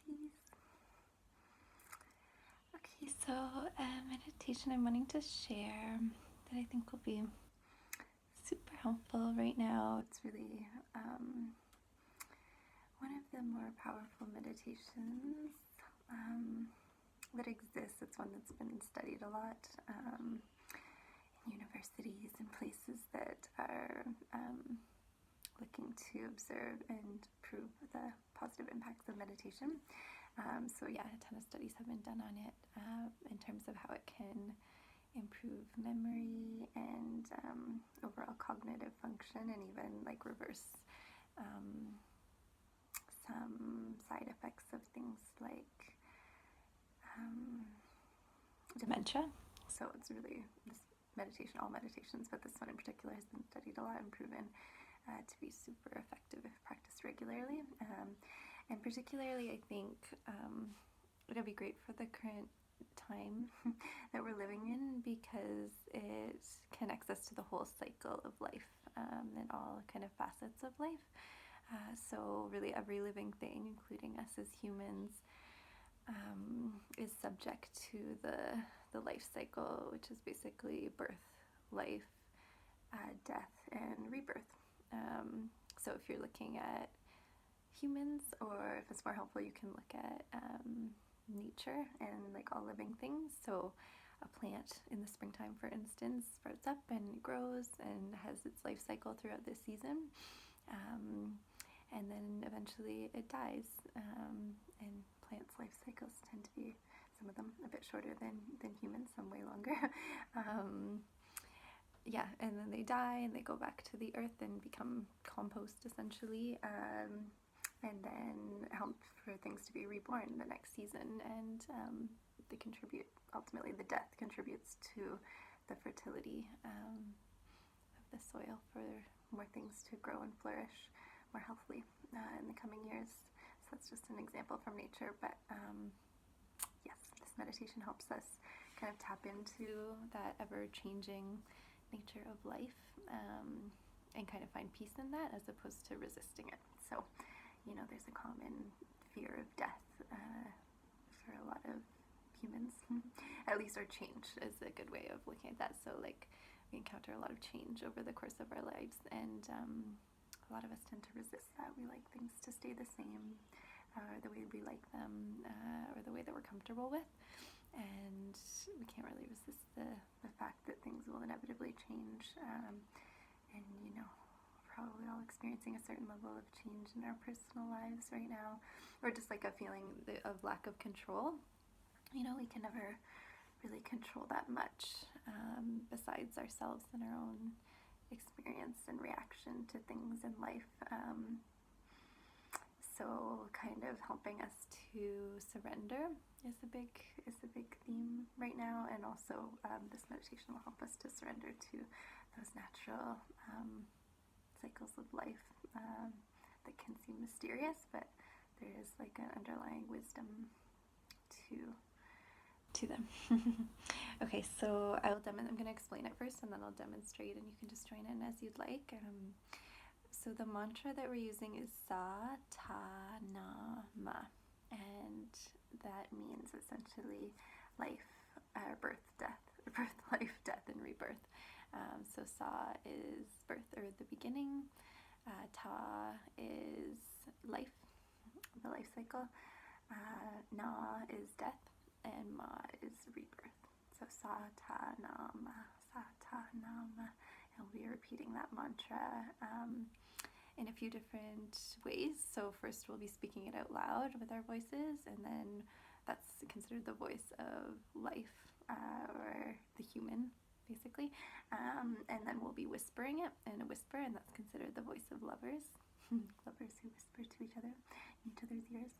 Peace. Okay, so meditation I'm wanting to share that I think will be super helpful right now. It's really one of the more powerful meditations that exists. It's one that's been studied a lot in universities and places that are looking to observe and prove the positive impacts of meditation. So yeah, a ton of studies have been done on it in terms of how it can improve memory and overall cognitive function, and even like reverse some side effects of things like dementia. So it's really this meditation, all meditations, but this one in particular has been studied a lot and proven to be super effective if practiced regularly. And particularly, I think it'll be great for the current time that we're living in, because it connects us to the whole cycle of life and all kind of facets of life. So really every living thing, including us as humans, is subject to the life cycle, which is basically birth, life, death, and rebirth. So if you're looking at humans, or if it's more helpful, you can look at nature and like all living things. So a plant in the springtime, for instance, sprouts up and grows and has its life cycle throughout the season, and then eventually it dies. And plants' life cycles tend to be, some of them a bit shorter than humans, some way longer. Yeah, and then they die and they go back to the earth and become compost, essentially, and then help for things to be reborn the next season. And they contribute, ultimately the death contributes to the fertility of the soil for more things to grow and flourish more healthily in the coming years. So that's just an example from nature. But yes, this meditation helps us kind of tap into that ever-changing nature of life, and kind of find peace in that, as opposed to resisting it. So, there's a common fear of death for a lot of humans, at least, or change is a good way of looking at that. So like, we encounter a lot of change over the course of our lives, and a lot of us tend to resist that. We like things to stay the same, the way we like them, or the way that we're comfortable with. And we can't really resist the fact that things will inevitably change. And, probably all experiencing a certain level of change in our personal lives right now, or just like a feeling of lack of control. We can never really control that much besides ourselves and our own experience and reaction to things in life. So kind of helping us to surrender is a big theme right now, and also this meditation will help us to surrender to those natural cycles of life that can seem mysterious, but there is like an underlying wisdom to them. Okay, so I'm going to explain it first, and then I'll demonstrate, and you can just join in as you'd like. So the mantra that we're using is Sa Ta Na Ma, and that means essentially life, birth, life, death, and rebirth. So Sa is birth, or the beginning. Ta is life, the life cycle. Na is death, and Ma is rebirth. So Sa Ta Na Ma, Sa Ta Na Ma. And we'll be repeating that mantra in a few different ways. So first we'll be speaking it out loud with our voices, and then that's considered the voice of life, or the human, basically. And then we'll be whispering it in a whisper, and that's considered the voice of lovers. Lovers who whisper to each other in each other's ears.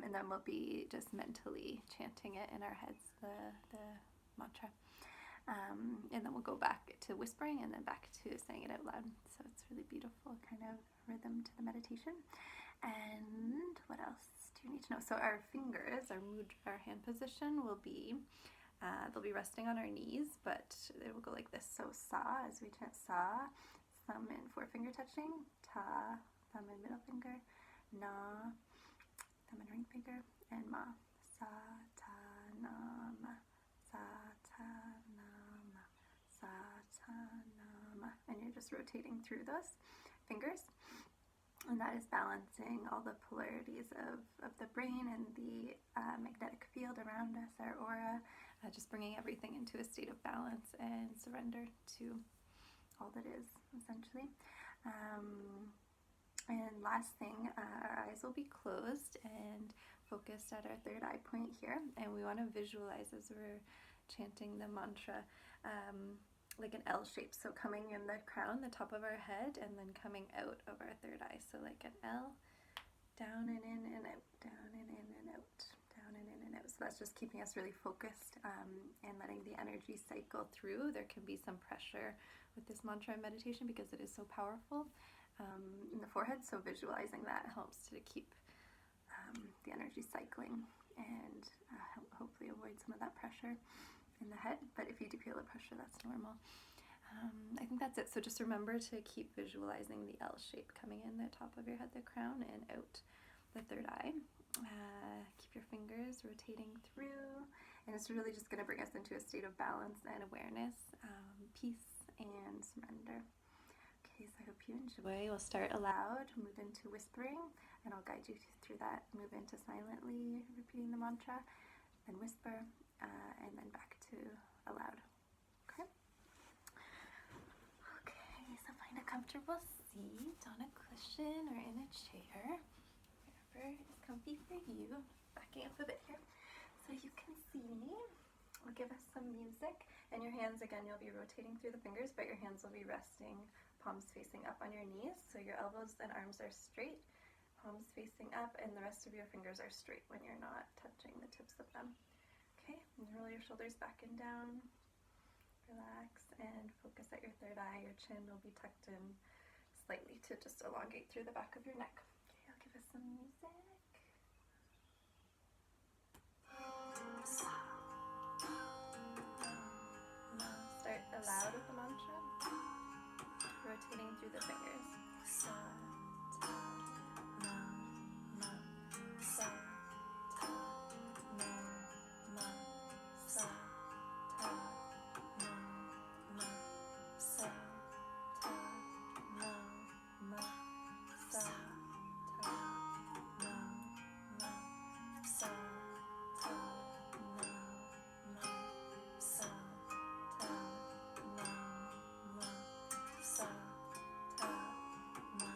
And then we'll be just mentally chanting it in our heads, the mantra. And then we'll go back to whispering, and then back to saying it out loud. So it's really beautiful kind of rhythm to the meditation. And what else do you need to know? So our fingers, our mudra, our hand position will be, they'll be resting on our knees, but it will go like this. So Sa, as we chant Sa, thumb and forefinger touching. Ta, thumb and middle finger. Na, thumb and ring finger, and ma. Sa, ta, na, ma. Sa, ta, na, ma. Sa, ta, na, ma. And you're just rotating through those fingers. And that is balancing all the polarities of the brain and the magnetic field around us, our aura, just bringing everything into a state of balance and surrender to all that is, essentially. And last thing, our eyes will be closed and focused at our third eye point here. And we want to visualize as we're chanting the mantra like an L shape. So coming in the crown, the top of our head, and then coming out of our third eye. So like an L, down and in and out, down and in and out, down and in and out. So that's just keeping us really focused and letting the energy cycle through. There can be some pressure with this mantra and meditation because it is so powerful in the forehead. So visualizing that helps to keep the energy cycling and hopefully avoid some of that pressure in the head. But if you do feel the pressure, that's normal. I think that's it. So just remember to keep visualizing the L shape coming in the top of your head, the crown, and out the third eye. Keep your fingers rotating through, and it's really just going to bring us into a state of balance and awareness, peace and surrender. Okay, so I hope you enjoy. We'll start aloud, move into whispering, and I'll guide you through that. Move into silently repeating the mantra, then whisper, and then back to aloud. Okay? Okay, so find a comfortable seat on a cushion or in a chair, wherever is comfy for you. Backing up a bit here so you can see me. I'll give us some music, and your hands, again, you'll be rotating through the fingers, but your hands will be resting, palms facing up on your knees, so your elbows and arms are straight, palms facing up, and the rest of your fingers are straight when you're not touching the tips of them. Okay, and roll your shoulders back and down, relax, and focus at your third eye. Your chin will be tucked in slightly to just elongate through the back of your neck. Okay, I'll give us some music. Start aloud with the mantra, rotating through the fingers. Sa, ta, na, ma. Sa, ta, na, ma. Sa, ta, na, ma. Sa, ta, na, ma. Sa, ta, na, ma. Sa, ta, na, ma. Sa, ta, na, ma. Sa, ta, na,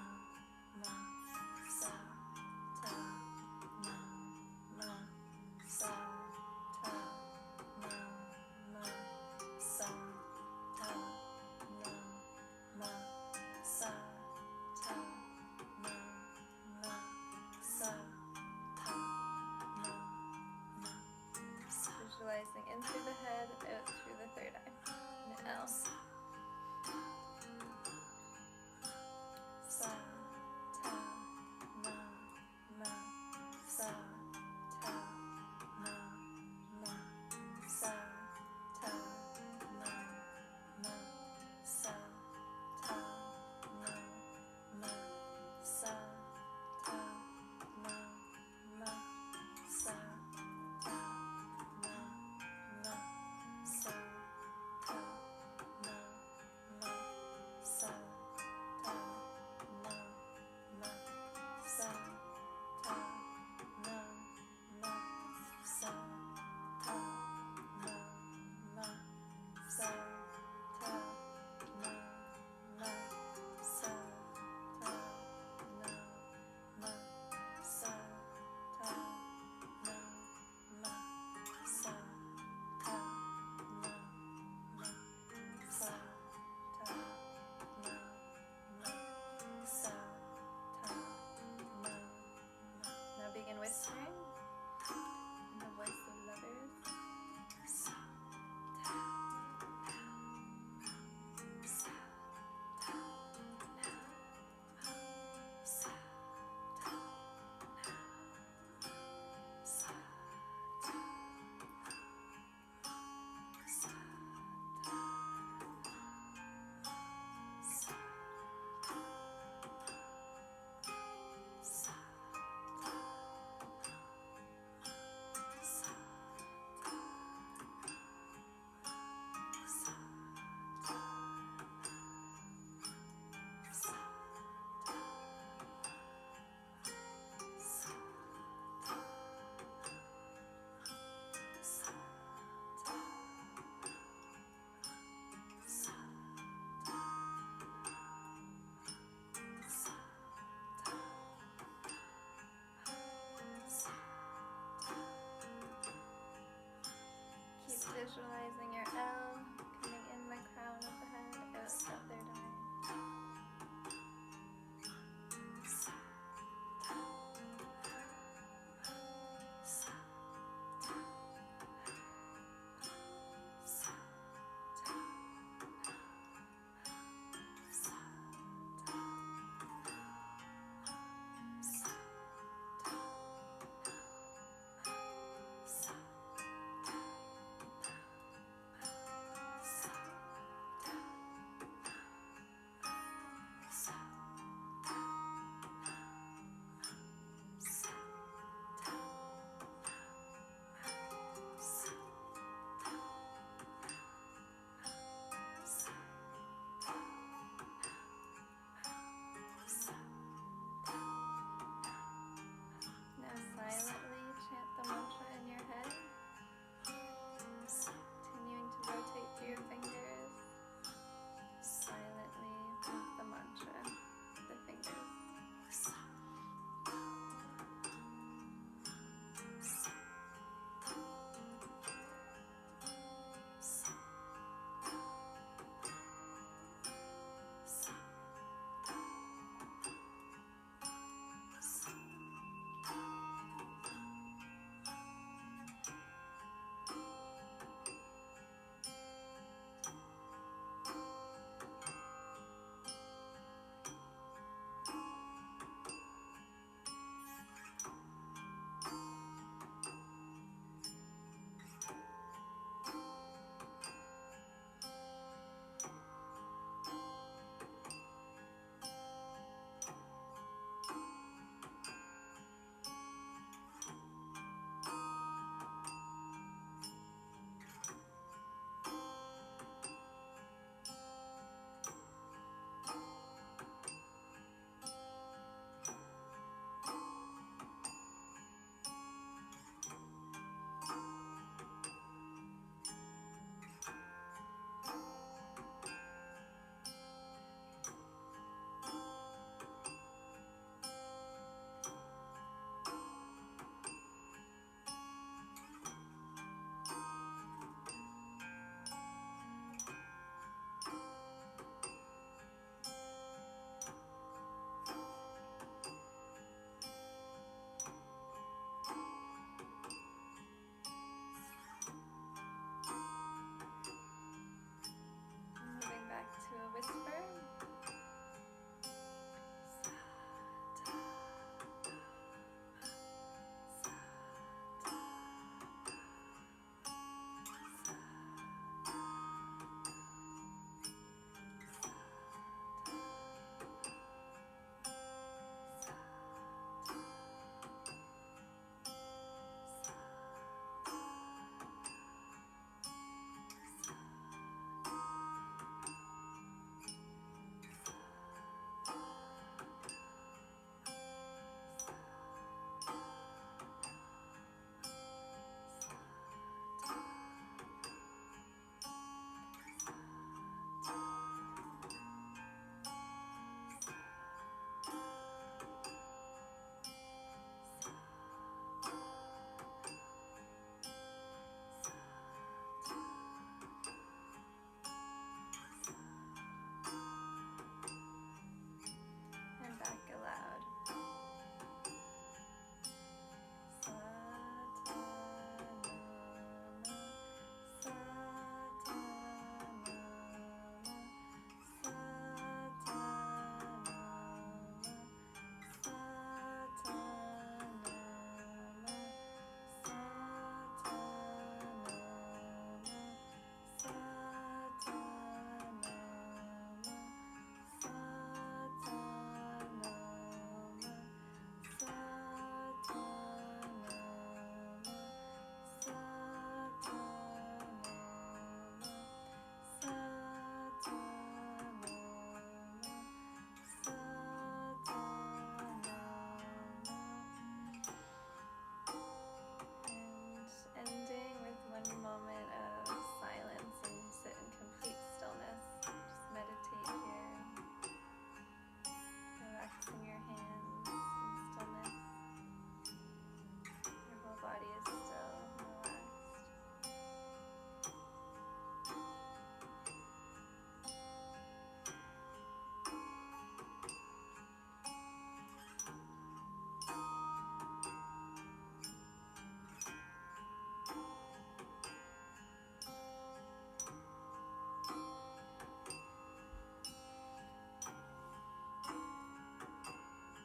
visualizing